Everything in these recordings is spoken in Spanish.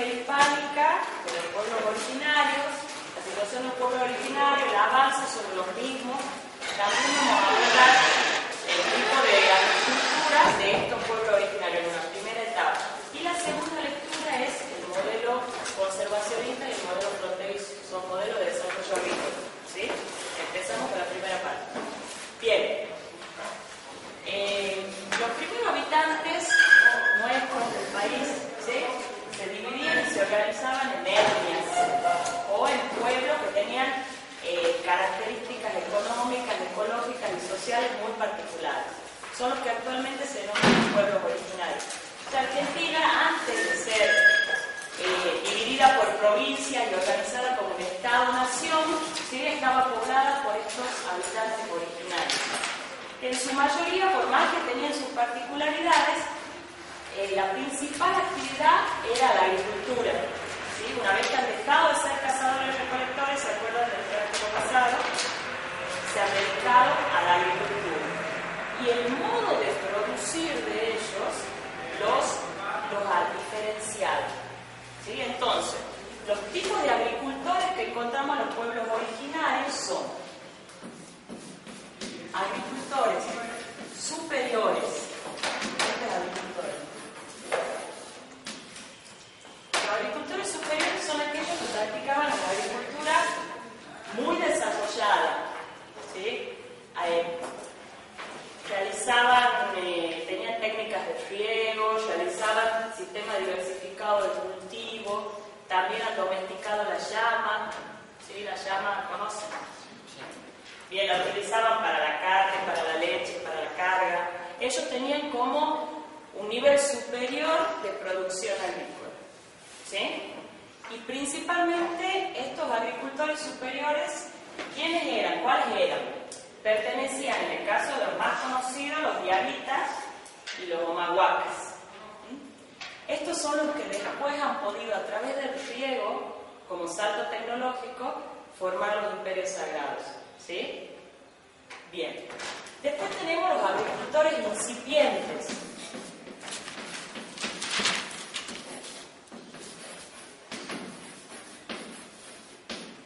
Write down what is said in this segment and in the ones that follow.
prehispánica de los pueblos originarios, la situación de los pueblos originarios, el avance sobre los mismos. También vamos a hablar del tipo de agricultura de estos pueblos originarios en una primera etapa. Y la segunda lectura es el modelo conservacionista y el modelo fronterizo, son modelos de desarrollo agrícola. ¿Sí? Empezamos con la primera parte. Bien. Los primeros habitantes nuestros del país, ¿sí?, se dividían y se organizaban en etnias o en pueblos que tenían características económicas, ecológicas y sociales muy particulares. Son los que actualmente se denominan pueblos originarios. O sea, Argentina, antes de ser dividida por provincias y organizada como un Estado-nación, ¿sí?, estaba poblada por estos habitantes originarios. Que en su mayoría, por más que tenían sus particularidades, la principal actividad era la agricultura. ¿Sí? Una vez que han dejado de ser cazadores y recolectores, ¿se acuerdan del capítulo pasado? Se han dedicado a la agricultura. Y el modo de producir de ellos los ha diferenciado. ¿Sí? Entonces, los tipos de agricultores que encontramos en los pueblos originarios son agricultores superiores. Los agricultores superiores son aquellos que practicaban la agricultura muy desarrollada, ¿sí? Tenían técnicas de riego, realizaban sistemas diversificados de cultivo, también han domesticado la llama, ¿sí? La llama, ¿conocen? Bien, la utilizaban para la carne, para la leche, para la carga. Ellos tenían como un nivel superior de producción agrícola. ¿Sí? Y principalmente estos agricultores superiores, ¿quiénes eran? ¿Cuáles eran? Pertenecían, en el caso de los más conocidos, los diaguitas y los omahuacas. Estos son los que después han podido, a través del riego, como salto tecnológico, formar los imperios sagrados. ¿Sí? Bien. Después tenemos los agricultores incipientes.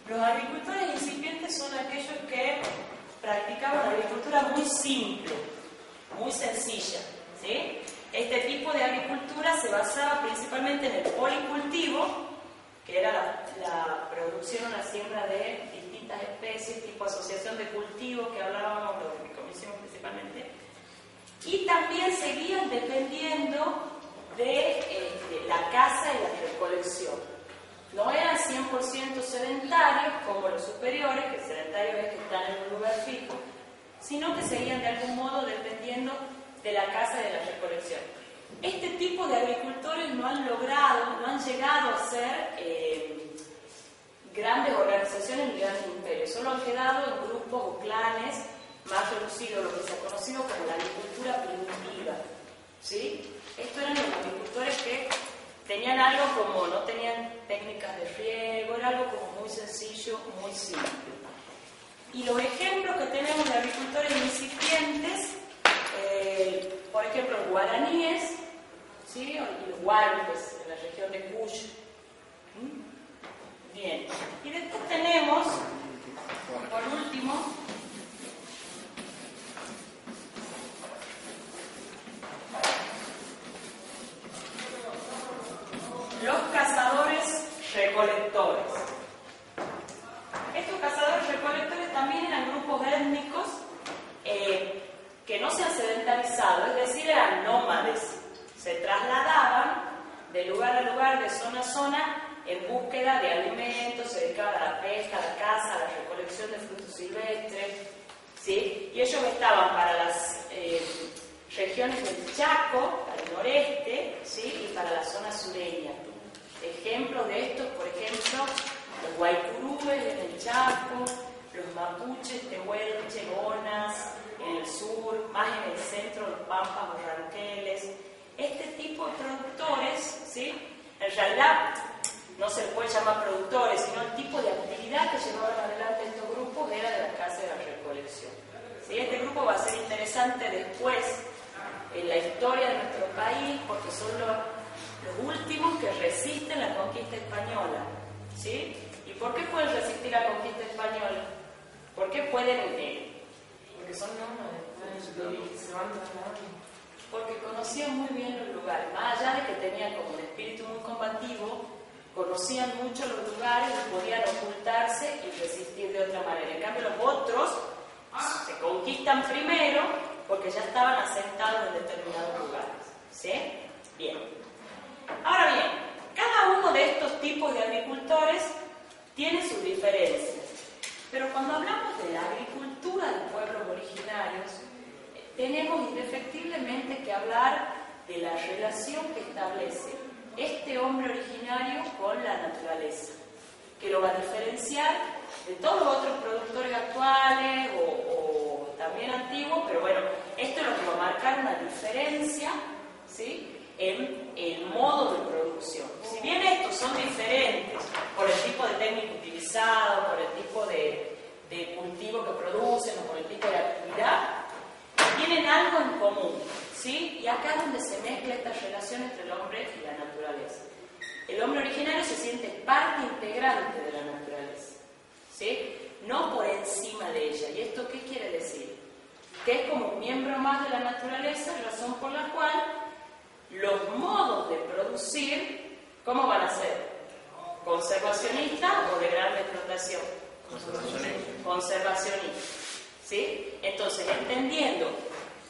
Los agricultores incipientes son aquellos que practicaban una agricultura muy simple, muy sencilla. ¿Sí? Este tipo de agricultura se basaba principalmente en el policultivo, que era la producción o la siembra de distintas especies, tipo asociación de cultivos que hablábamos, lo que conocimos principalmente, y también seguían dependiendo de la caza y la recolección. No eran 100% sedentarios como los superiores, que sedentarios es que están en un lugar fijo, sino que seguían de algún modo dependiendo de la caza y de la recolección. Este tipo de agricultores no han llegado a ser grandes organizaciones ni grandes imperios, solo han quedado en grupos o clanes más reducidos, lo que se ha conocido como la agricultura primitiva. ¿Sí? Estos eran los agricultores que tenían algo como, no tenían técnicas de riego, era algo como muy sencillo, muy simple. Y los ejemplos que tenemos de agricultores incipientes, por ejemplo, los guaraníes, ¿sí? Y los huarpes en la región de Cuyo. Bien, y después tenemos, por último, los cazadores recolectores. Estos cazadores recolectores también eran grupos étnicos que no se han sedentarizado, es decir, eran nómades. Se trasladaban de lugar a lugar, de zona a zona, en búsqueda de alimentos, se dedicaban a la pesca, a la caza, a la recolección de frutos silvestres, ¿sí? Y ellos estaban para las regiones del Chaco, para el noreste, ¿sí? Y para la zona sureña. Ejemplos de estos, por ejemplo, los guaycurúes en el Chaco, los mapuches, tehuelche, gonas, en el sur, más en el centro, los pampas, los ranqueles. Este tipo de productores, ¿sí? En realidad no se les puede llamar productores, sino el tipo de actividad que llevaban adelante estos grupos era de la caza y la recolección. ¿Sí? Este grupo va a ser interesante después en la historia de nuestro país, porque son los últimos que resisten la conquista conquista española, ¿sí? ¿Y por qué pueden resistir la conquista española? ¿Por qué pueden? Porque son nómadas, se van trasladando. Porque conocían muy bien los lugares, más allá de que tenían como un espíritu muy combativo, conocían mucho los lugares y podían ocultarse y resistir de otra manera. En cambio, los otros se conquistan primero porque ya estaban asentados en determinados lugares. ¿Sí? Bien. Ahora bien, cada uno de estos tipos de agricultores tiene sus diferencias. Pero cuando hablamos de la agricultura de pueblos originarios, tenemos indefectiblemente que hablar de la relación que establece este hombre originario con la naturaleza, que lo va a diferenciar de todos los otros productores actuales o también antiguos, pero bueno, esto es lo que va a marcar una diferencia, ¿sí?, en el modo de producción. Si bien estos son diferentes por el tipo de técnica utilizado, por el tipo de cultivo que producen o por el tipo de actividad, tienen algo en común, ¿sí? Y acá es donde se mezcla esta relación entre el hombre y la naturaleza. El hombre originario se siente parte integrante de la naturaleza, ¿sí? No por encima de ella. ¿Y esto qué quiere decir? Que es como un miembro más de la naturaleza, razón por la cual los modos de producir, ¿cómo van a ser? ¿Conservacionistas o de gran explotación? Conservacionistas. ¿Sí? Entonces, entendiendo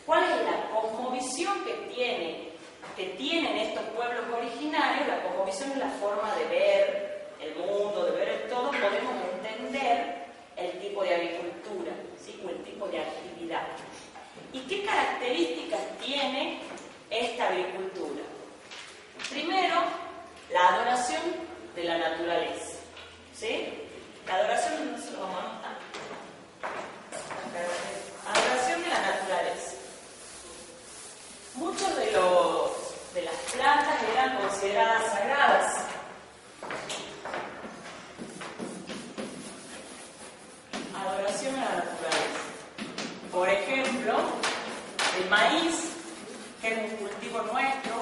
cuál es la cosmovisión que tienen estos pueblos originarios, la cosmovisión es la forma de ver el mundo, de ver el todo, podemos entender el tipo de agricultura, ¿sí?, o el tipo de actividad. ¿Y qué características tiene esta agricultura? Primero, la adoración de la naturaleza, ¿sí? La adoración, no se lo vamos a anotar. Adoración de la naturaleza. Muchos de las plantas eran consideradas sagradas. Adoración a la naturaleza. Por ejemplo, el maíz, que es un cultivo nuestro,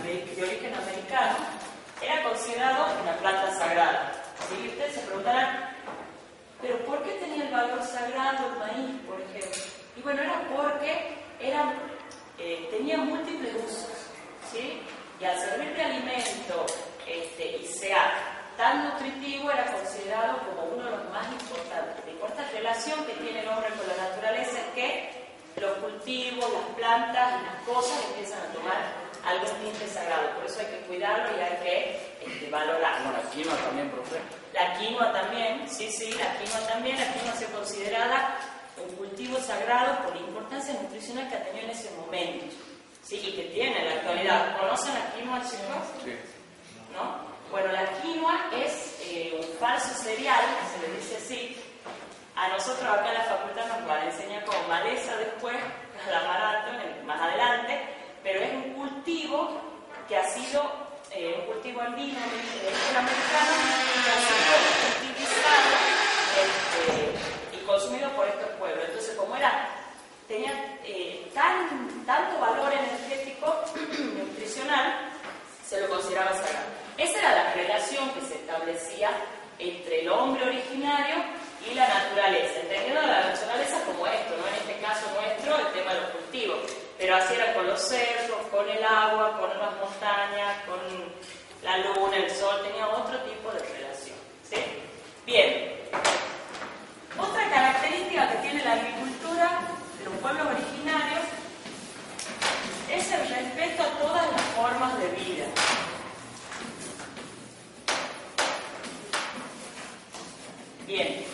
de origen americano, era considerado una planta sagrada. ¿Sí? Ustedes se preguntarán, ¿pero por qué tenía el valor sagrado el maíz, por ejemplo? Y bueno, era porque tenía múltiples usos, ¿sí? Y al servir de alimento y sea tan nutritivo, era considerado como uno de los más importantes. Y por esta relación que tiene el hombre con la naturaleza es que los cultivos, las plantas y las cosas empiezan a tomar algún tinte sagrado. Por eso hay que cuidarlo y hay que valorarlo. Bueno, la quinoa también, profe. La quinoa también, sí, la quinoa también. La quinoa se considerada un cultivo sagrado por la importancia nutricional que ha tenido en ese momento, ¿sí?, y que tiene en la actualidad. ¿Conocen la quinoa, chicos? Sí. ¿No? Bueno, la quinoa es un falso cereal, se le dice así. A nosotros acá en la facultad nos van a enseñar como maleza después, la maratón, más adelante, pero es un cultivo que ha sido un cultivo andino de origen americano que ha sido utilizado y consumido por estos pueblos. Entonces, como tenía tanto valor energético nutricional, se lo consideraba sagrado. Esa era la relación que se establecía entre el hombre originario y la naturaleza, entendiendo la naturaleza como esto, no en este caso nuestro, el tema de los cultivos, pero así era con los cerros, con el agua, con las montañas, con la luna, el sol, tenía otro tipo de relación, ¿sí? Bien, otra característica que tiene la agricultura de los pueblos originarios es el respeto a todas las formas de vida. Bien,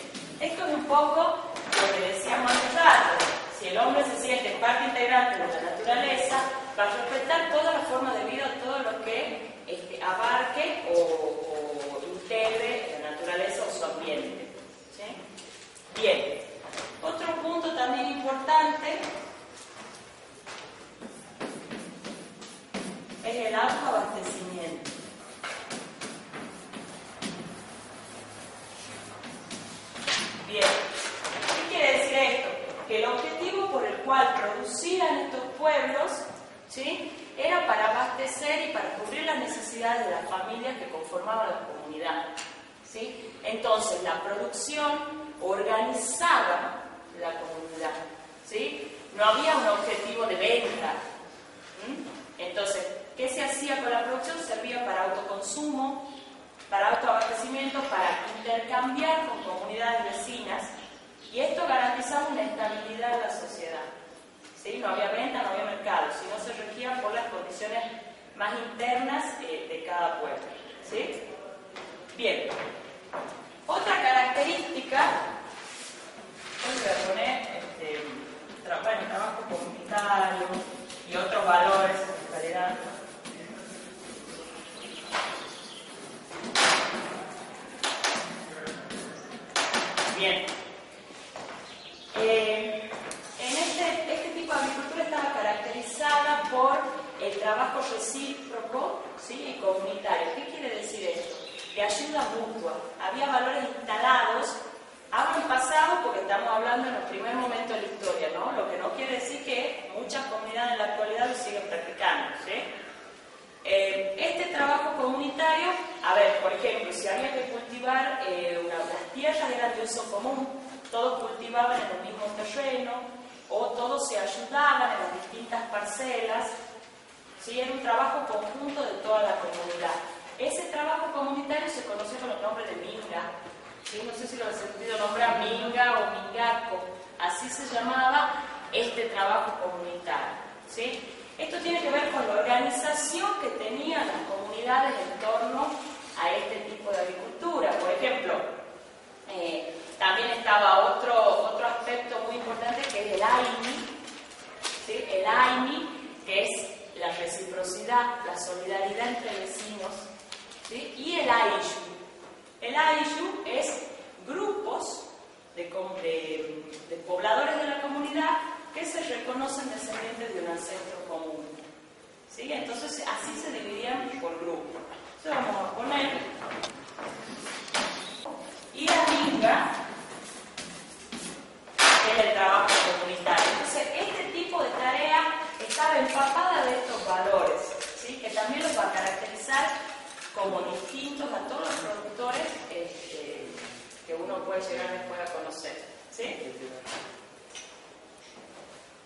esto es un poco lo que decíamos hace rato. Si el hombre se siente parte integrante de la naturaleza, va a respetar todas las formas de vida, todo lo que abarque o integre la naturaleza o su ambiente, ¿sí? Bien, otro punto también importante es el autoabastecimiento. Bien, ¿qué quiere decir esto? Que el objetivo por el cual producían estos pueblos, ¿sí?, era para abastecer y para cubrir las las necesidades de las familias que conformaban la comunidad, ¿sí? Entonces, la producción organizaba la comunidad, ¿sí? No había un objetivo de venta. Entonces, ¿qué se hacía con la producción? Servía para autoconsumo, para autoabastecimiento, para intercambiar con comunidades vecinas, y esto garantizaba una estabilidad en la sociedad, ¿sí? No había venta, no había mercado, sino se regía por las condiciones más internas de cada pueblo, ¿sí? Bien, otra característica, hoy voy a poner trabajo comunitario y otros valores en realidad. Bien. Este tipo de agricultura estaba caracterizada por el trabajo recíproco, ¿sí? Y comunitario. ¿Qué quiere decir esto? De ayuda mutua. Había valores instalados. Hablo en pasado porque estamos hablando en el primer momento de la historia, ¿no? Lo que no quiere decir que muchas comunidades en la actualidad lo siguen practicando, ¿sí? Este trabajo comunitario, a ver, por ejemplo, si había que cultivar, las tierras eran de uso común, todos cultivaban en el mismo terreno, o todos se ayudaban en las distintas parcelas, ¿sí? Era un trabajo conjunto de toda la comunidad. Ese trabajo comunitario se conoció con el nombre de minga, ¿sí? No sé si lo han sentido nombrar, minga o mingaco, así se llamaba este trabajo comunitario, ¿sí? Esto tiene que ver con la organización que tenían las comunidades en torno a este tipo de agricultura. Por ejemplo, también estaba otro aspecto muy importante que es el AINI, ¿sí? El AINI, que es la reciprocidad, la solidaridad entre vecinos, ¿sí? Y el AIYU. El AIYU es grupos de pobladores de la comunidad que se reconocen descendientes de un ancestro común, ¿sí? Entonces, así se dividían por grupos. Entonces, vamos a poner. Y la minga, que es el trabajo comunitario. Entonces, este tipo de tarea estaba empapada de estos valores, ¿sí? Que también los va a caracterizar como distintos a todos los productores que uno puede llegar después a conocer, ¿sí?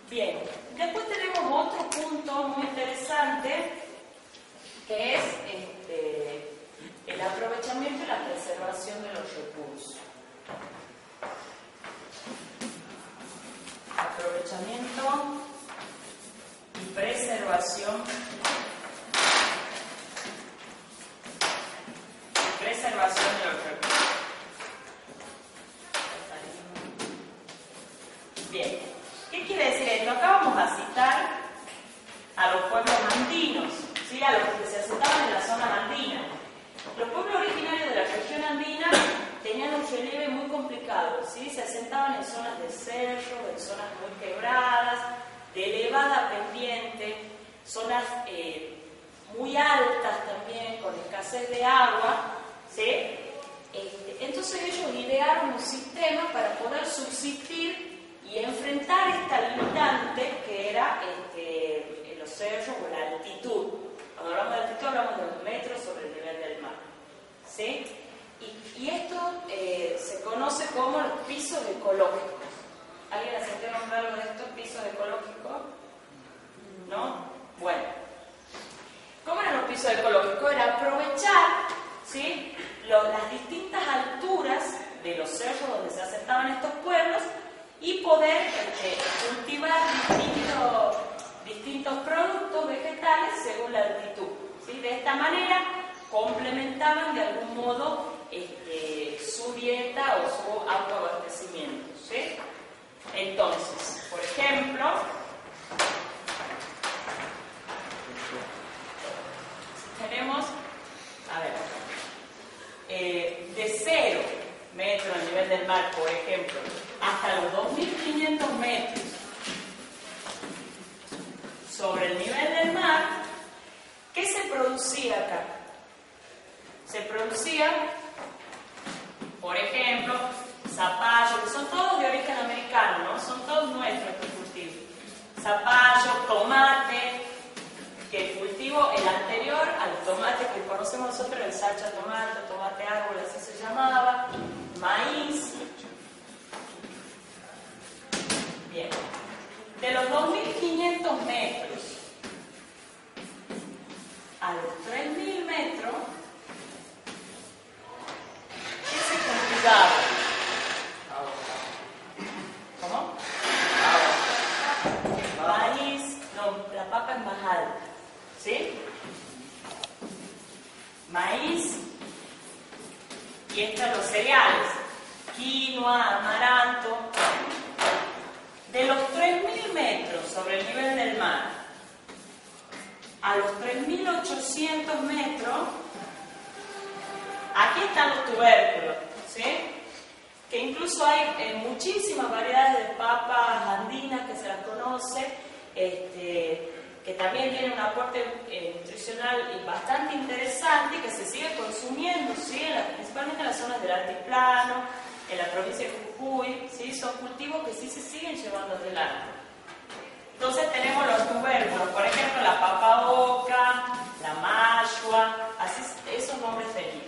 Bien, después tenemos otro punto muy interesante que es el aprovechamiento y la preservación de los recursos. Aprovechamiento y preservación de los recursos. Bien, ¿qué quiere decir esto? Acá vamos a citar a los pueblos andinos, ¿sí? A los que se asentaban en la zona andina. Los pueblos originarios de la región andina tenían un relieve muy complicado, ¿sí? Se asentaban en zonas de cerro, en zonas muy quebradas, de elevada pendiente, zonas muy altas también, con escasez de agua, ¿sí? Entonces ellos idearon un sistema para poder subsistir y enfrentar esta limitante que era en los cerros o la altitud. Cuando hablamos de altitud hablamos de los metros sobre el nivel del mar, ¿sí? Y esto se conoce como los pisos ecológicos. ¿Alguien ha sentido nombrar algo de estos pisos ecológicos? ¿No? Bueno. ¿Cómo eran los pisos ecológicos? Era aprovechar, ¿sí? Las distintas alturas de los cerros donde se asentaban estos pueblos y poder cultivar distintos productos vegetales según la altitud, ¿sí? De esta manera complementaban de algún modo su dieta o su autoabastecimiento, ¿sí? Entonces, por ejemplo, tenemos, a ver, de 0 metros al nivel del mar, por ejemplo, hasta los 2.500 metros sobre el nivel del mar, ¿qué se producía acá? Se producía, por ejemplo, zapallo, que son todos de origen americano, ¿no? Son todos nuestros estos cultivos. Zapallo, tomate, que el cultivo cultivo el anterior al tomate que conocemos nosotros, el salcha tomate, tomate árbol, así se llamaba, maíz. Bien, de los 2.500 metros a los 3.000 metros, ¿qué se cultivaba? ¿Cómo? Maíz, no, la papa es más alta, ¿sí? Maíz, y estos los cereales, quinoa, amaranto. De los 3.000 metros sobre el nivel del mar a los 3.800 metros, aquí están los tubérculos, ¿sí? Que incluso hay muchísimas variedades de papas andinas que se las conoce, que también tienen un aporte nutricional bastante interesante y que se sigue consumiendo, ¿sí? Principalmente en las zonas del altiplano, en la provincia de Jujuy, ¿sí? Son cultivos que sí se siguen llevando adelante. Entonces tenemos los tubérculos, por ejemplo la papa oca, la mashua, así, esos nombres tenían.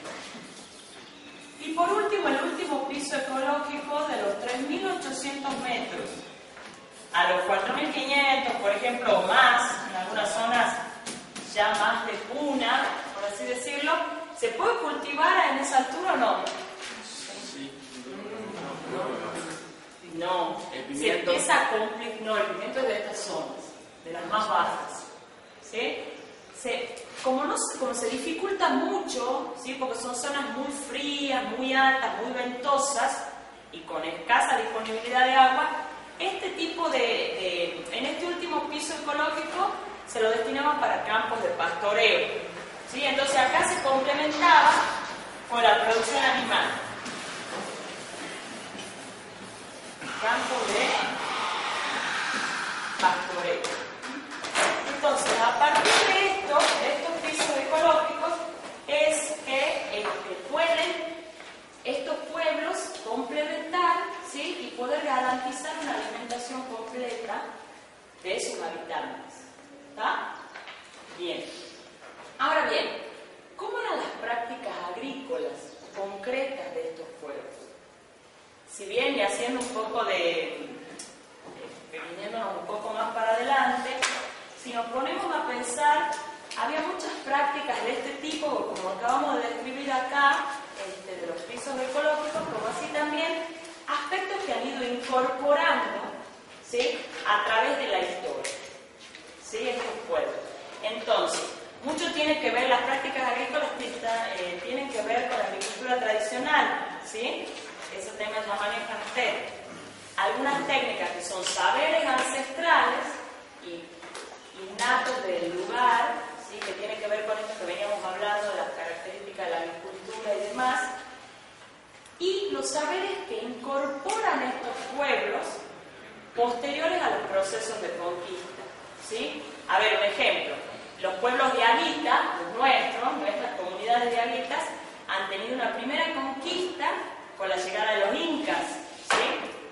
Y por último, el último piso ecológico de los 3.800 metros a los 4.500, por ejemplo, o más, en algunas zonas ya más de cuna, por así decirlo, ¿se puede cultivar en esa altura o no? No, el se pimiento. empieza a complicar. No, el pimiento es de estas zonas, de las más bajas. ¿Sí? Como se dificulta mucho, ¿sí? Porque son zonas muy frías, muy altas, muy ventosas y con escasa disponibilidad de agua, este tipo en este último piso ecológico se lo destinamos para campos de pastoreo. ¿Sí? Entonces acá se complementaba con la producción animal. Campo de pastoreo. Entonces, a partir de estos pisos ecológicos, es que pueden estos pueblos complementar, ¿sí? Y poder garantizar una alimentación completa de sus habitantes. ¿Está? Bien. Ahora bien, ¿cómo eran las prácticas agrícolas concretas de estos pueblos? Si bien, y haciendo un poco viniéndonos un poco más para adelante, si nos ponemos a pensar, había muchas prácticas de este tipo, como acabamos de describir acá, de los pisos ecológicos, como así también aspectos que han ido incorporando, ¿sí? A través de la historia, ¿sí? Estos pueblos. Entonces, mucho tiene que ver, las prácticas agrícolas tienen que ver con la agricultura tradicional, ¿sí? Ese tema ya manejan ustedes. Algunas técnicas que son saberes ancestrales y innatos del lugar, ¿sí? Que tienen que ver con esto que veníamos hablando, de las características de la agricultura y demás, y los saberes que incorporan estos pueblos posteriores a los procesos de conquista, ¿sí? A ver, un ejemplo, los pueblos diaguitas, nuestras comunidades diaguitas, han tenido una primera conquista con la llegada de los incas, ¿sí?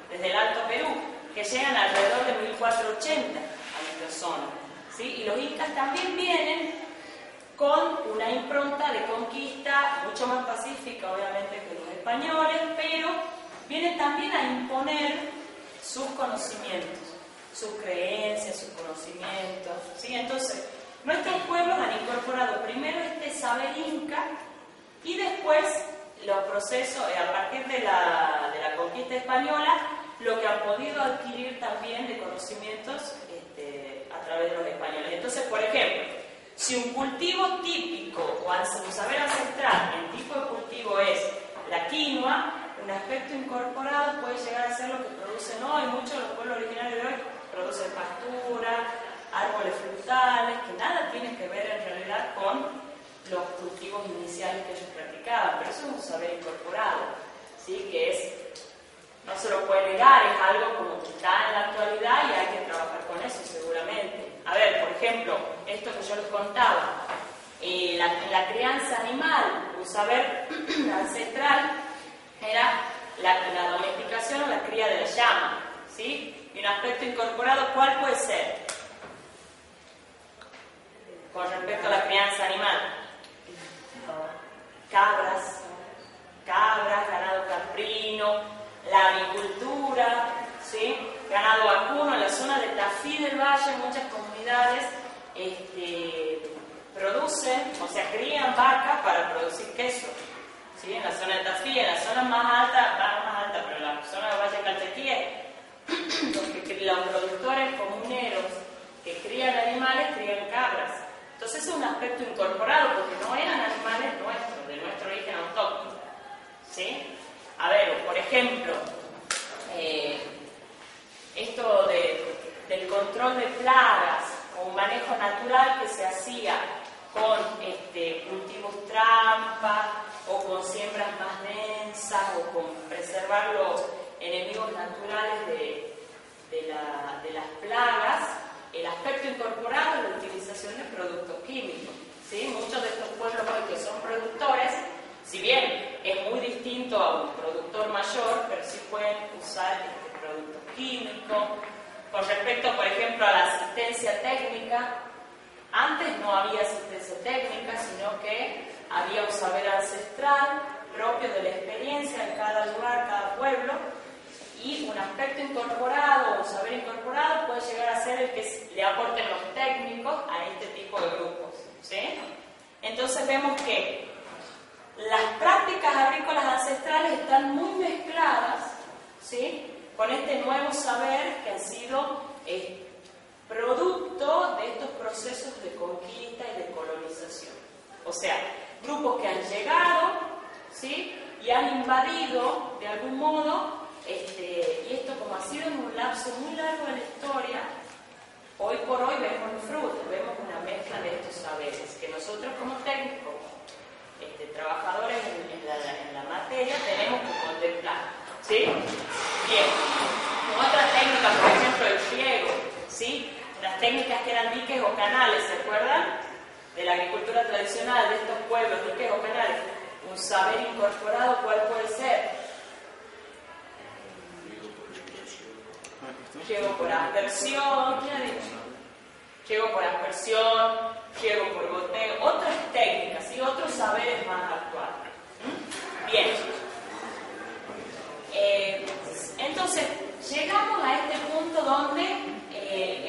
Desde el Alto Perú, que llegan alrededor de 1480 a nuestra zona, ¿sí? Y los incas también vienen con una impronta de conquista mucho más pacífica, obviamente, que los españoles, pero vienen también a imponer sus conocimientos, sus creencias, sus conocimientos, ¿sí? Entonces, nuestros pueblos han incorporado primero este saber inca y después los procesos, a partir de la conquista española, lo que han podido adquirir también de conocimientos a través de los españoles. Entonces, por ejemplo, si un cultivo típico o un saber ancestral, el tipo de cultivo es la quinoa, un aspecto incorporado puede llegar a ser lo que producen hoy. Muchos de los pueblos originarios de hoy producen pastura, árboles frutales, que nada tienen que ver en realidad con los cultivos iniciales que ellos practicaban, pero eso es un saber incorporado, ¿sí? Que no se lo puede negar, es algo como que está en la actualidad y hay que trabajar con eso seguramente. A ver, por ejemplo, esto que yo les contaba, la crianza animal, un saber ancestral era la domesticación o la cría de la llama, ¿sí? Y un aspecto incorporado, ¿cuál puede ser? con respecto a la crianza animal. Cabras, ganado caprino, la avicultura, ¿sí? Ganado vacuno. En la zona de Tafí del Valle, muchas comunidades producen, o sea, crían vacas para producir queso. ¿Sí? En la zona de Tafí, en la zona más alta, pero en la zona del Valle de Calchaquí, los productores comuneros que crían animales, crían cabras. Entonces es un aspecto incorporado, porque no eran animales nuestros, de nuestro origen autóctono. ¿Sí? A ver, por ejemplo, esto del control de plagas, o un manejo natural que se hacía con cultivos trampa, o con siembras más densas, o con preservar los enemigos naturales de las plagas. El aspecto incorporado es la utilización de productos químicos. ¿Sí? Muchos de estos pueblos hoy que son productores, si bien es muy distinto a un productor mayor, pero sí pueden usar productos químicos. Con respecto, por ejemplo, a la asistencia técnica, antes no había asistencia técnica, sino que había un saber ancestral propio de la experiencia en cada lugar, cada pueblo, y un aspecto incorporado o saber incorporado puede llegar a ser el que le aporten los técnicos a este tipo de grupos. ¿Sí? Entonces vemos que las prácticas agrícolas ancestrales están muy mezcladas, ¿sí?, con este nuevo saber que ha sido producto de estos procesos de conquista y de colonización. O sea, grupos que han llegado, ¿sí?, y han invadido de algún modo, y esto como ha sido en un lapso muy largo de la historia, hoy por hoy vemos el fruto, vemos una mezcla de estos saberes, que nosotros como técnicos, trabajadores en la materia, tenemos que contemplar. ¿Sí? Bien. Otras técnicas, por ejemplo, el riego, ¿sí? Las técnicas que eran diques o canales, ¿se acuerdan? De la agricultura tradicional de estos pueblos, diques o canales. Un saber incorporado, ¿cuál puede ser? Riego por aspersión, ¿quién ha dicho? Riego por aspersión, riego por goteo, otras técnicas y otros saberes más actuales. Bien. Entonces, llegamos a este punto donde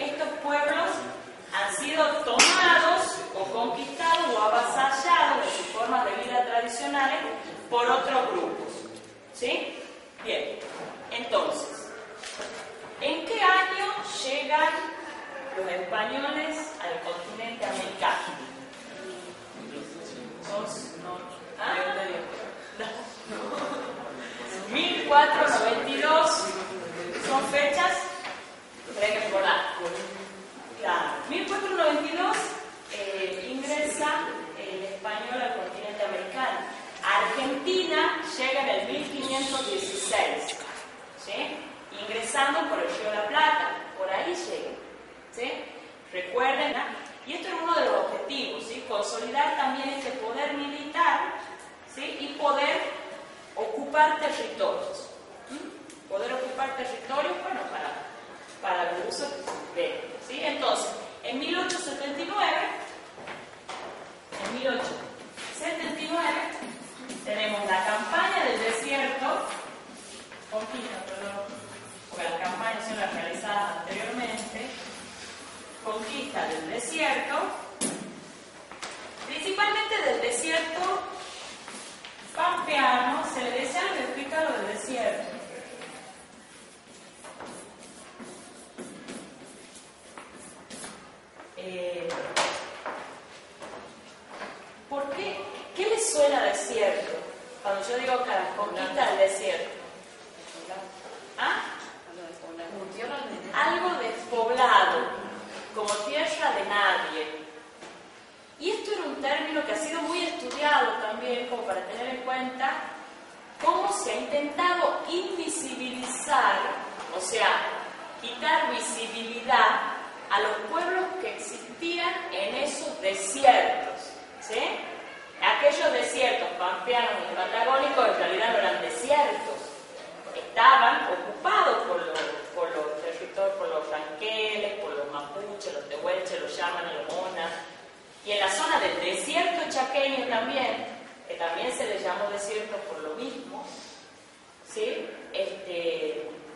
estos pueblos han sido tomados o conquistados o avasallados de sus formas de vida tradicionales por otros grupos. ¿Sí? Bien. Entonces, ¿en qué año llegan los españoles al continente americano? ¿Ah? 1492 son fechas, hay que recordar. Claro, 1492 ingresa el español al continente americano. Argentina llega en el 1516, ¿sí?, ingresando por el río de la Plata, por ahí llega. ¿Sí? Recuerden, ¿no? Y esto es uno de los objetivos, ¿sí?, consolidar también este poder militar, ¿sí?, y poder ocupar territorios. Poder ocupar territorios, bueno, para el uso de, ¿sí? Entonces, en 1879 tenemos la campaña del desierto, porque las campañas son las realizadas anteriormente, conquista del desierto, principalmente del desierto pampeano. Se le desea algo explicar lo del desierto. ¿Por qué? ¿Qué les suena desierto? Cuando yo digo que las conquistas del desierto. ¿Ah? Algo despoblado, como tierra de nadie. Y esto era un término que ha sido muy estudiado también, como para tener en cuenta cómo se ha intentado invisibilizar, o sea, quitar visibilidad a los pueblos que existían en esos desiertos, ¿sí? Aquellos desiertos pampeanos y patagónicos en realidad no eran desiertos, estaban ocupados por los territorios, por los ranqueles, por los mapuches, los tehuelches, los llamanas, los monas, desierto por lo mismo, ¿sí?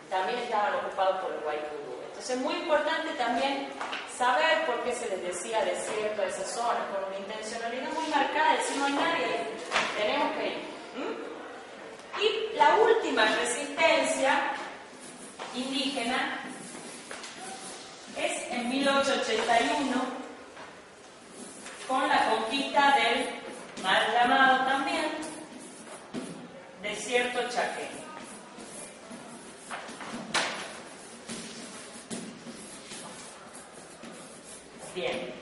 También estaban ocupados por el Guaycurú. Entonces es muy importante también saber por qué se les decía desierto a esas zonas, con una intencionalidad muy marcada, de decir no hay nadie, tenemos que ir. Y la última resistencia indígena es en 1881, con la conquista del mal llamado también desierto chaqueño. Bien,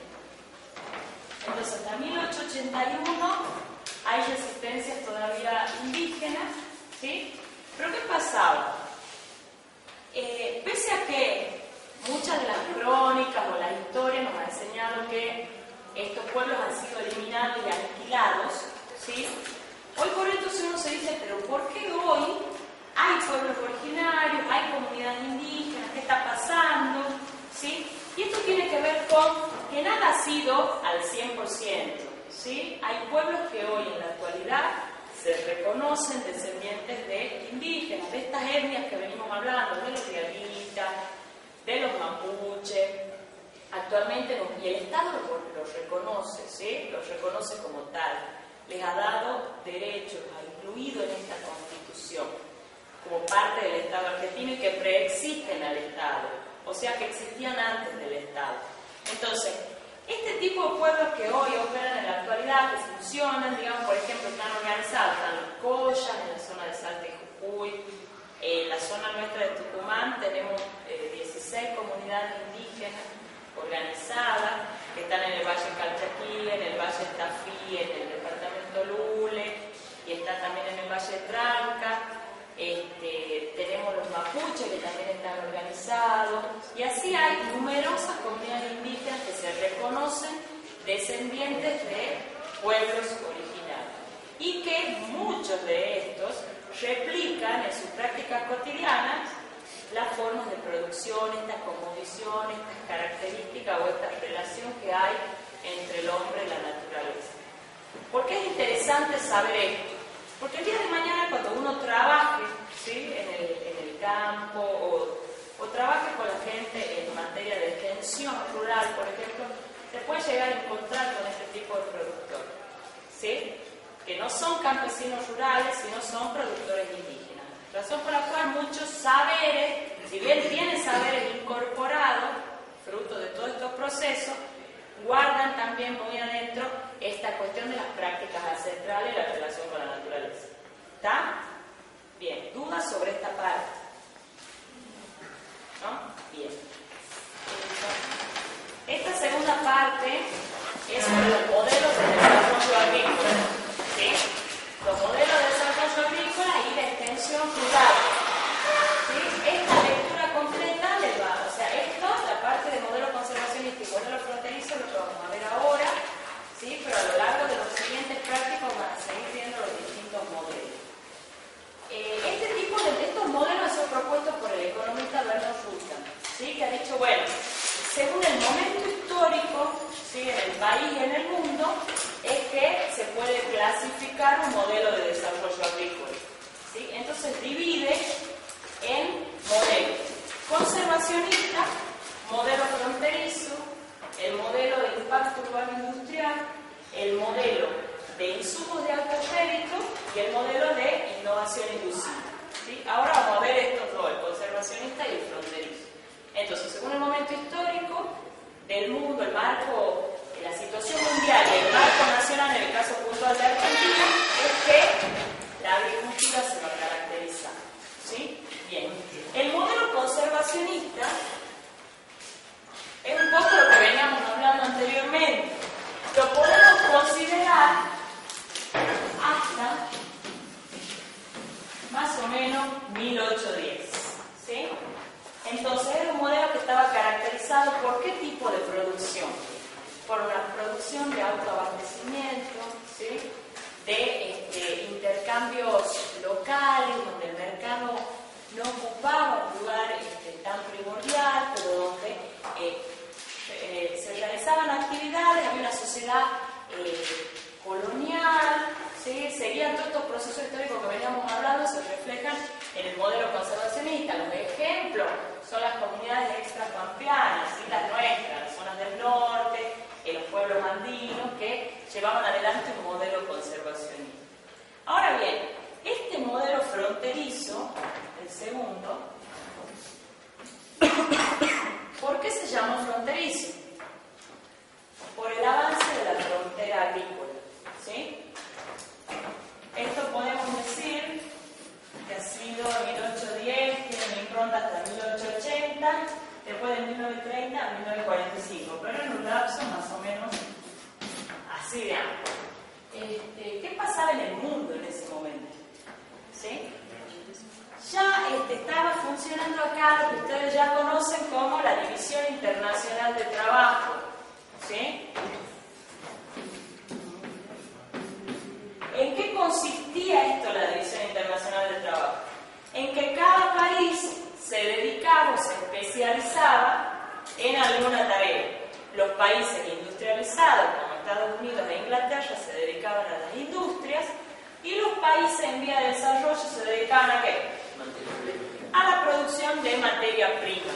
entonces hasta 1881 hay resistencias todavía indígenas, ¿sí? Pero ¿qué pasaba? Pese a que muchas de las crónicas o las historias nos han enseñado que estos pueblos han sido eliminados y aniquilados, ¿sí? Hoy por entonces uno se dice, pero ¿por qué hoy hay pueblos originarios, hay comunidades indígenas? ¿Qué está pasando? ¿Sí? Y esto tiene que ver con que nada ha sido al 100%, ¿sí? Hay pueblos que hoy en la actualidad se reconocen descendientes de indígenas, de estas etnias que venimos hablando, de los diaguitas, de los mapuches, actualmente, y el Estado los reconoce, ¿sí? Los reconoce como tal, les ha dado derechos, los ha incluido en esta Constitución, como parte del Estado argentino y que preexisten al Estado, o sea que existían antes del Estado. Entonces, este tipo de pueblos que hoy operan en la actualidad, que funcionan, digamos, por ejemplo, están organizados, están los Collas, en la zona de Salta y Jujuy, en la zona nuestra de Tucumán tenemos 16 comunidades indígenas organizadas, que están en el Valle Calchaquí, en el Valle Tafí, en el departamento Lule, y está también en el Valle Tranca. Tenemos los mapuches que también están organizados, y así hay numerosas comunidades indígenas que se reconocen descendientes de pueblos originarios y que muchos de estos replican en sus prácticas cotidianas las formas de producción, estas condiciones, estas características o esta relación que hay entre el hombre y la naturaleza. ¿Por qué es interesante saber esto? Porque el día de mañana, cuando uno trabaje, ¿sí? en el campo o trabaje con la gente en materia de extensión rural, por ejemplo, se puede llegar a encontrar con este tipo de productores, ¿sí? Que no son campesinos rurales, sino son productores indígenas. Razón por la cual muchos saberes, si bien tienen saberes incorporados, fruto de todos estos procesos, guardan también muy adentro esta cuestión de las prácticas ancestrales y la relación con la naturaleza. ¿Está? Bien, ¿dudas sobre esta parte? ¿No? Bien. Esta segunda parte es sobre los modelos de desarrollo agrícola, ¿sí? Los modelos de desarrollo agrícola y de extensión rural. ¿Sí? Esta lectura completa les va, o sea, esto, la parte de modelo conservacionista y modelo fronterizo, lo que vamos a ver ahora, ¿sí? Pero a lo largo de los siguientes prácticos van a seguir viendo los distintos modelos. Este tipo de estos modelos son propuestos por el economista Bernard Rutan, ¿sí? Que ha dicho, bueno, según el momento histórico, ¿sí? En el país y en el mundo, es que se puede clasificar un modelo de desarrollo agrícola, ¿sí? Entonces divide en modelos conservacionista, modelo fronterizo, el modelo de impacto urbano industrial, el modelo de insumos de alto crédito y el modelo de innovación inclusiva, ¿sí? Ahora vamos a ver estos dos, el conservacionista y el fronterizo. Entonces, según el momento histórico del mundo, el marco, la situación mundial y el marco nacional, en el caso puntual de Argentina, es que la agricultura se va a caracterizar, ¿sí? Bien. El modelo conservacionista es un poco lo que veníamos hablando anteriormente. Lo podemos considerar hasta más o menos 1810, ¿sí? Entonces era un modelo que estaba caracterizado por qué tipo de producción. Por una producción de autoabastecimiento, ¿sí? De intercambios locales, donde el mercado no ocupaba un lugar tan primordial, pero donde se realizaban actividades, había una sociedad colonial, ¿sí? Seguían todos estos procesos en el modelo conservacionista, los ejemplos son las comunidades extrapampeanas, ¿sí? Las nuestras, las zonas del norte, los pueblos andinos que llevaban adelante un modelo conservacionista. Ahora bien, este modelo fronterizo, el segundo, ¿por qué se llamó fronterizo? Por el avance de la frontera agrícola, ¿sí? Esto podemos decir que ha sido en 1810, tiene una impronta hasta 1880, después de 1930 a 1945, pero en un lapso más o menos así de amplio. ¿Qué pasaba en el mundo en ese momento? ¿Sí? Ya estaba funcionando acá lo que ustedes ya conocen como la División Internacional de Trabajo, ¿sí? ¿En qué consistía esto, la División Internacional de Trabajo? En que cada país se dedicaba o se especializaba en alguna tarea. Los países industrializados, como Estados Unidos e Inglaterra, se dedicaban a las industrias, y los países en vía de desarrollo se dedicaban ¿a qué? A la producción de materia prima.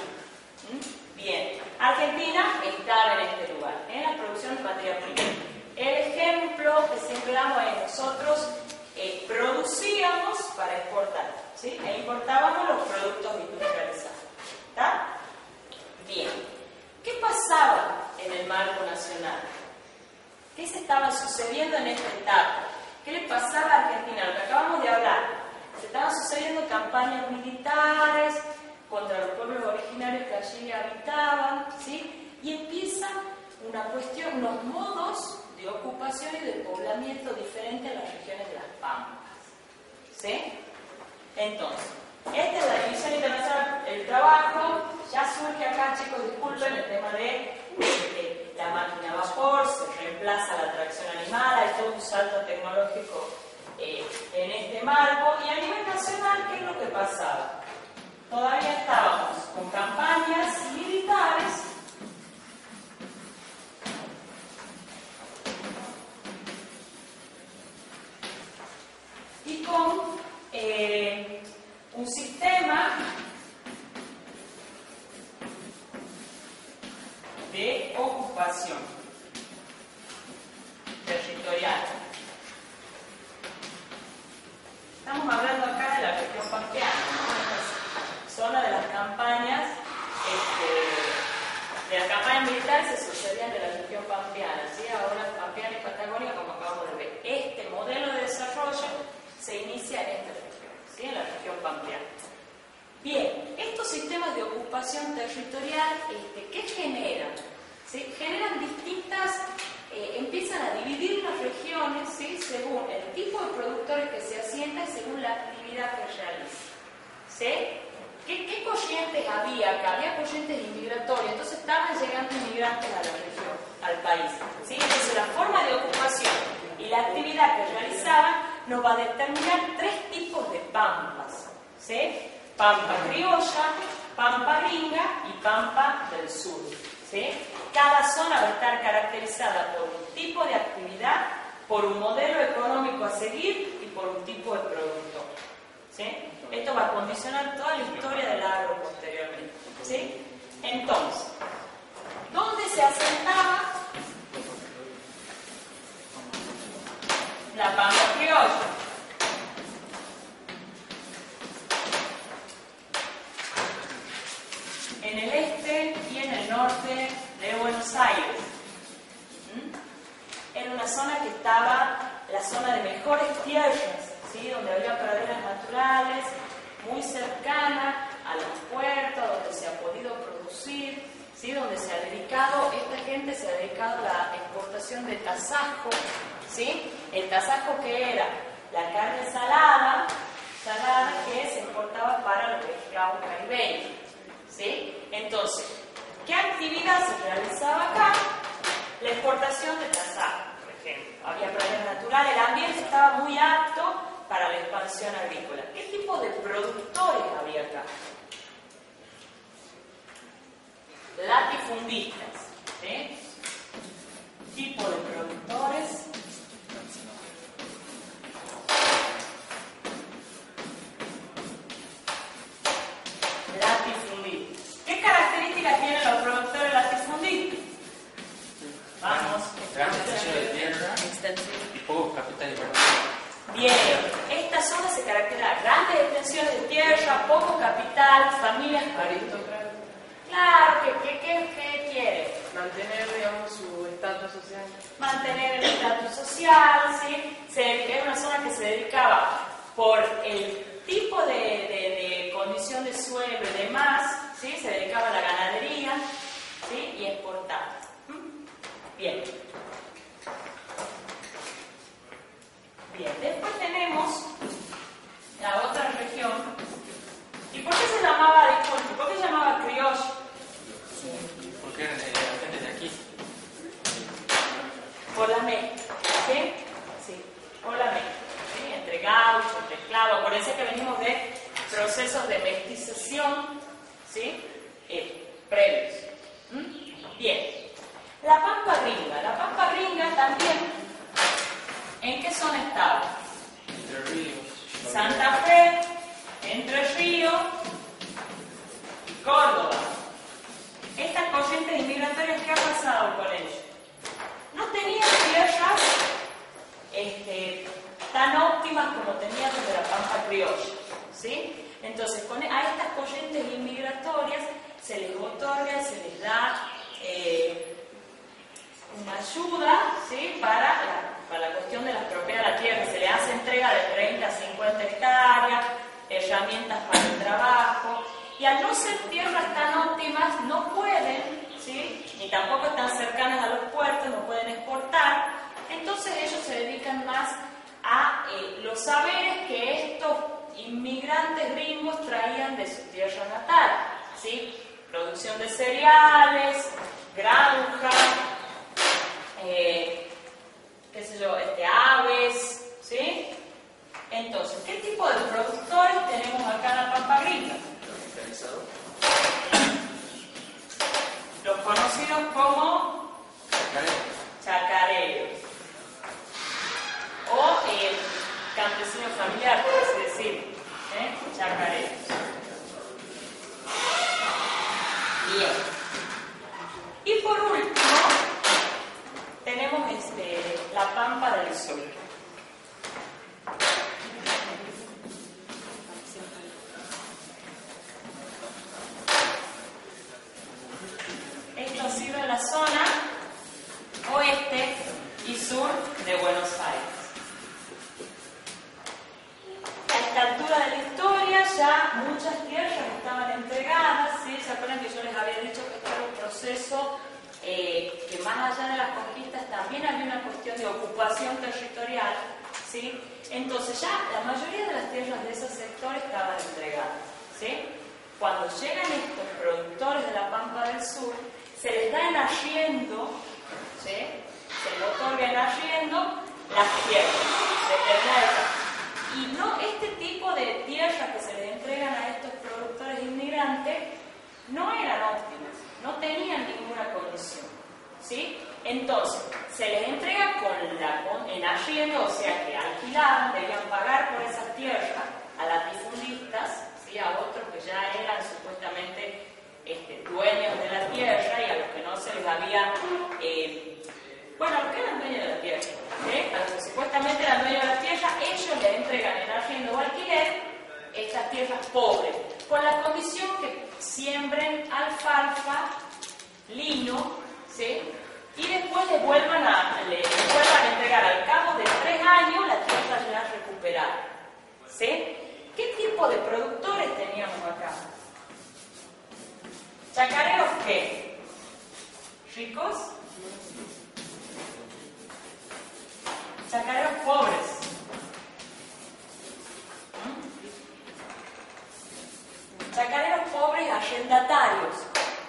Bien, Argentina estaba en este lugar, en la producción de materia prima. El ejemplo que siempre damos es nosotros producíamos para exportar, ¿sí? E importábamos los productos industrializados. ¿Está? Bien. ¿Qué pasaba en el marco nacional? ¿Qué se estaba sucediendo en esta etapa? ¿Qué le pasaba a Argentina? Lo que acabamos de hablar. Se estaban sucediendo campañas militares contra los pueblos originarios que allí habitaban, ¿sí? Y empieza una cuestión, unos modos de ocupación y de poblamiento diferentes en las regiones de las Pampas, ¿sí? Entonces, esta es la División Internacional del Trabajo. Ya surge acá, chicos, disculpen, el tema de la máquina a vapor, se reemplaza la tracción animal, hay todo un salto tecnológico en este marco. Y a nivel nacional, ¿qué es lo que pasaba? Todavía estábamos con campañas militares y con un sistema de ocupación territorial. Estamos hablando acá de la región pampeana, ¿no? Zona de las campañas, de las campañas militares se sucedían de la región pampeana, ¿sí? Ahora Pampeana y Patagonia, como acabamos de ver. Este modelo de desarrollo se inicia en esta región, ¿sí? En la región pampeana. Bien, estos sistemas de ocupación territorial, ¿qué generan? ¿Sí? Generan distintas, empiezan a dividir las regiones, ¿sí? Según el tipo de productores que se asientan y según la actividad que realizan, ¿sí? ¿Qué corrientes había acá? Había corrientes inmigratorias, entonces estaban llegando inmigrantes a la región, al país, ¿sí? Entonces la forma de ocupación y la actividad que realizaban nos va a determinar tres tipos de pampas, ¿sí? Pampa criolla, pampa gringa y pampa del sur, ¿sí? Cada zona va a estar caracterizada por un tipo de actividad, por un modelo económico a seguir y por un tipo de producto, ¿sí? Esto va a condicionar toda la historia del agro posteriormente, ¿sí? Entonces, ¿dónde se asentaba la pampa criolla? En el este y en el norte de Buenos Aires. Era una zona que estaba, la zona de mejores tierras, ¿sí? Donde había praderas naturales, muy cercana a los puertos, donde se ha podido producir, ¿sí? Donde se ha dedicado, esta gente se ha dedicado a la exportación de tasajo, ¿sí? El tasajo que era la carne salada que se exportaba para los pescados caribeños, ¿sí? Entonces, ¿qué actividad se realizaba acá? La exportación de tasajo, por ejemplo. Había praderas naturales, el ambiente estaba muy apto para la expansión agrícola. ¿Qué tipo de productores había acá? Latifundistas, ¿sí? Tipo de productores tal, familias Aristócrata. Claro, ¿qué quiere? Mantener, digamos, su estatus social. Mantener el estatus social, ¿sí? Era una zona que se dedicaba por el tipo de condición de suelo y demás, ¿sí? Se dedicaba a la ganadería, ¿sí? Y exportaba. Bien. Bien, después tenemos la otra región. ¿Y por qué se llamaba, disculpe, por qué se llamaba criollo? Porque eran gente de aquí. Por la mezcla, ¿sí? Sí, por la mezcla, ¿sí? Entre gauchos, entre esclavos. Acuérdense que venimos de procesos de mestización, ¿sí? Previos. Bien. La Pampa Gringa también, ¿en qué zona estaba? Entre Ríos. Santa Fe, Entre Ríos, Córdoba. Estas corrientes inmigratorias, ¿qué ha pasado con ellos? No tenían tierras tan óptimas como tenían desde la Pampa criolla, ¿sí? Entonces, a estas corrientes inmigratorias se les otorga, se les da una ayuda, ¿sí? para la cuestión de la propiedad de la tierra. Se le hace entrega de 30 a 50 hectáreas, herramientas para el trabajo, y al no ser tierras tan óptimas no pueden, ¿sí? Ni tampoco están cercanas a los puertos, no pueden exportar. Entonces ellos se dedican más a los saberes que estos inmigrantes gringos traían de su tierra natal, ¿sí? Producción de cereales, granja, qué sé yo, aves, ¿sí? Entonces, ¿qué tipo de productores tenemos acá en la Pampa Gringa? Los conocidos como chacareros o campesino familiar, por así decirlo, chacareros. Bien. Y por último, tenemos la Pampa del Sur. Esto ha sido en la zona oeste y sur de Buenos Aires. A esta altura de la historia ya muchas tierras estaban entregadas, ¿sí? ¿Se acuerdan que yo les había dicho que este era un proceso que más allá de las conquistas también había una cuestión de ocupación territorial, ¿sí? Entonces ya la mayoría de las tierras de esos sectores estaban entregadas, ¿sí? Cuando llegan estos productores de la Pampa del Sur, se les da en arriendo, ¿sí? Se les otorga en arriendo las tierras determinadas. Y no, este tipo de tierras que se les entregan a estos productores inmigrantes no eran óptimas, no tenían ninguna condición, ¿sí? Entonces, se les entrega en arriendo, o sea que alquilaban, debían pagar por esas tierras a latifundistas, ¿sí? A otros que ya eran supuestamente dueños de la tierra, y a los que no se les había, a los que eran dueños de la tierra, ¿sí? A los que supuestamente eran dueños de la tierra, ellos les entregan en arriendo o alquiler estas tierras pobres, con la condición que siembren alfalfa, lino, ¿sí? Y después les vuelvan a entregar al cabo de 3 años la tierra ya recuperada, ¿sí? ¿Qué tipo de productores teníamos acá? ¿Chacareros qué? ¿Ricos? Chacareros pobres. Chacareros pobres y arrendatarios.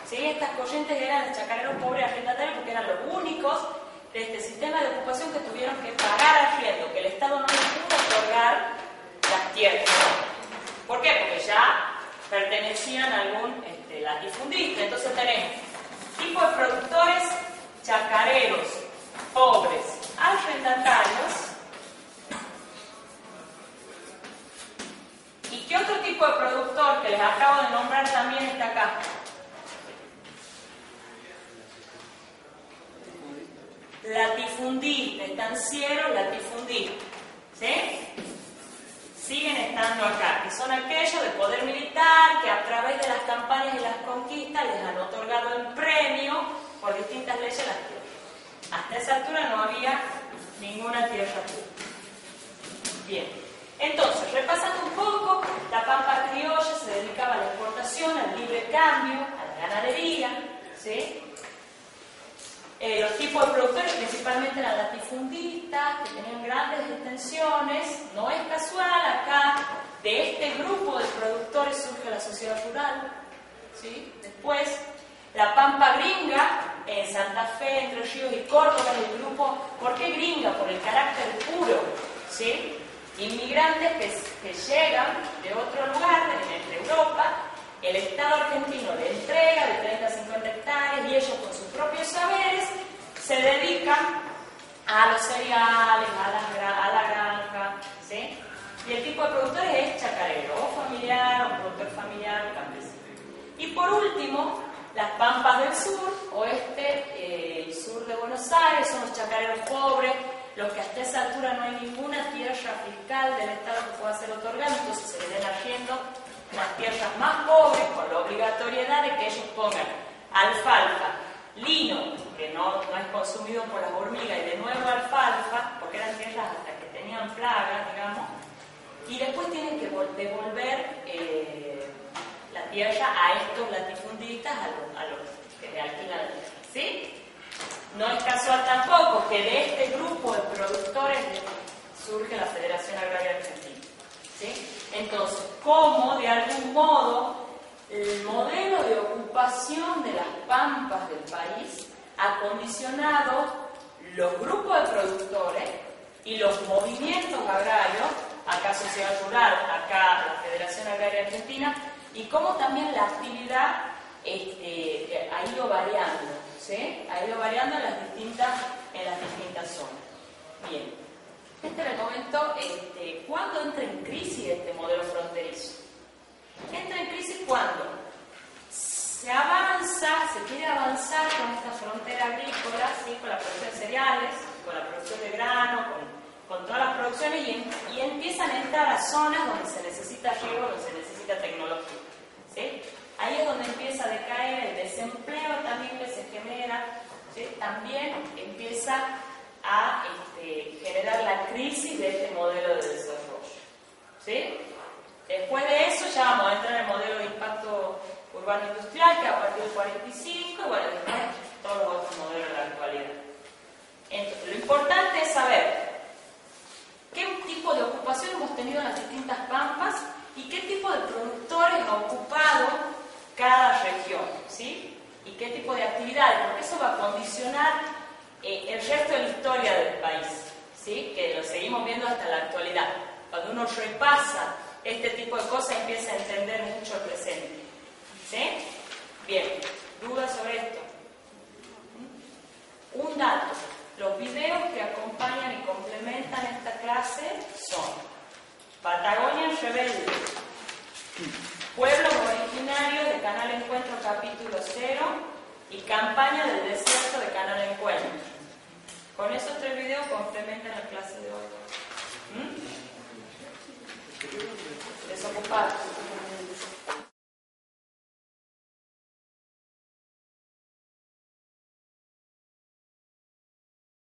¿Sí? Estas corrientes eran de chacareros pobres y arrendatarios porque eran los únicos de este sistema de ocupación que tuvieron que pagar arriendo, que el Estado no les pudo otorgar las tierras. ¿Por qué? Porque ya pertenecían a algún latifundista. Entonces tenemos tipo de productores chacareros, pobres, arrendatarios. ¿Y qué otro tipo de productor que les acabo de nombrar también está acá? Latifundista, estancieros latifundistas. ¿Sí? Siguen estando estando acá, que son aquellos de poder militar que a través de las campañas y las conquistas les han otorgado en premio por distintas leyes las tierras. Hasta esa altura no había ninguna tierra pública. Bien, entonces, repasando un poco, la pampa criolla se dedicaba a la exportación, al libre cambio, a la ganadería, ¿sí? Los tipos de productores principalmente eran latifundistas, que tenían grandes extensiones. No es casual, acá de este grupo de productores surge la sociedad rural, ¿sí? Después, la pampa gringa, en Santa Fe, Entre Ríos y Córdoba, el grupo, ¿por qué gringa? Por el carácter puro, ¿sí? Inmigrantes que llegan de otro lugar, de Europa, el Estado argentino le entrega de 30 a 50 hectáreas y ellos con sus propios saberes se dedican a los cereales, a la granja, ¿sí? Y el tipo de productores es chacarero, o familiar, o productor familiar, o campesino. Y por último, las pampas del sur, oeste y sur de Buenos Aires, son los chacareros pobres, los que hasta esa altura no hay ninguna tierra fiscal del Estado que pueda ser otorgada, entonces se le den arriendo las tierras más pobres con la obligatoriedad de que ellos pongan alfalfa, lino, que no es consumido por las hormigas, y de nuevo alfalfa, porque eran tierras hasta que tenían plagas, digamos, y después tienen que devolver la tierra a estos latifundistas, a los que le alquilan la tierra, ¿sí? No es casual tampoco que de este grupo de productores surge la Federación Agraria Argentina, ¿sí? Entonces, ¿cómo de algún modo el modelo de ocupación de las pampas del país ha condicionado los grupos de productores y los movimientos agrarios, acá Sociedad Rural, acá la Federación Agraria Argentina, y cómo también la actividad ha ido variando, ¿sí? Ha ido variando en las distintas zonas. Bien, les comento cuándo entra en crisis este modelo fronterizo. Entra en crisis cuando se quiere avanzar con esta frontera agrícola, ¿sí? Con la producción de cereales, con la producción de grano, con todas las producciones, y empiezan a entrar a zonas donde se necesita riego, donde se necesita tecnología, ¿sí? Ahí es donde empieza a decaer el desempleo también que se genera, ¿sí? También empieza a generar la crisis de este modelo de desarrollo, ¿sí? Después de eso ya vamos a entrar en el modelo de impacto urbano industrial, que a partir del 45, y bueno, después todos los otros modelos de la actualidad. Entonces, lo importante es saber qué tipo de ocupación hemos tenido en las distintas pampas y qué tipo de productores ha ocupado cada región, ¿sí? Y qué tipo de actividades, porque eso va a condicionar el resto de la historia del país, ¿sí? Que lo seguimos viendo hasta la actualidad. Cuando uno repasa este tipo de cosas, empieza a entender mucho el presente, ¿sí? Bien, ¿dudas sobre esto? Un dato: los videos que acompañan y complementan esta clase son Patagonia Rebelde, Pueblos Originarios de Canal Encuentro capítulo 0 y Campaña del Desierto de Canal Encuentro. Con esos 3 videos complementan la clase de hoy. ¿Desocupados?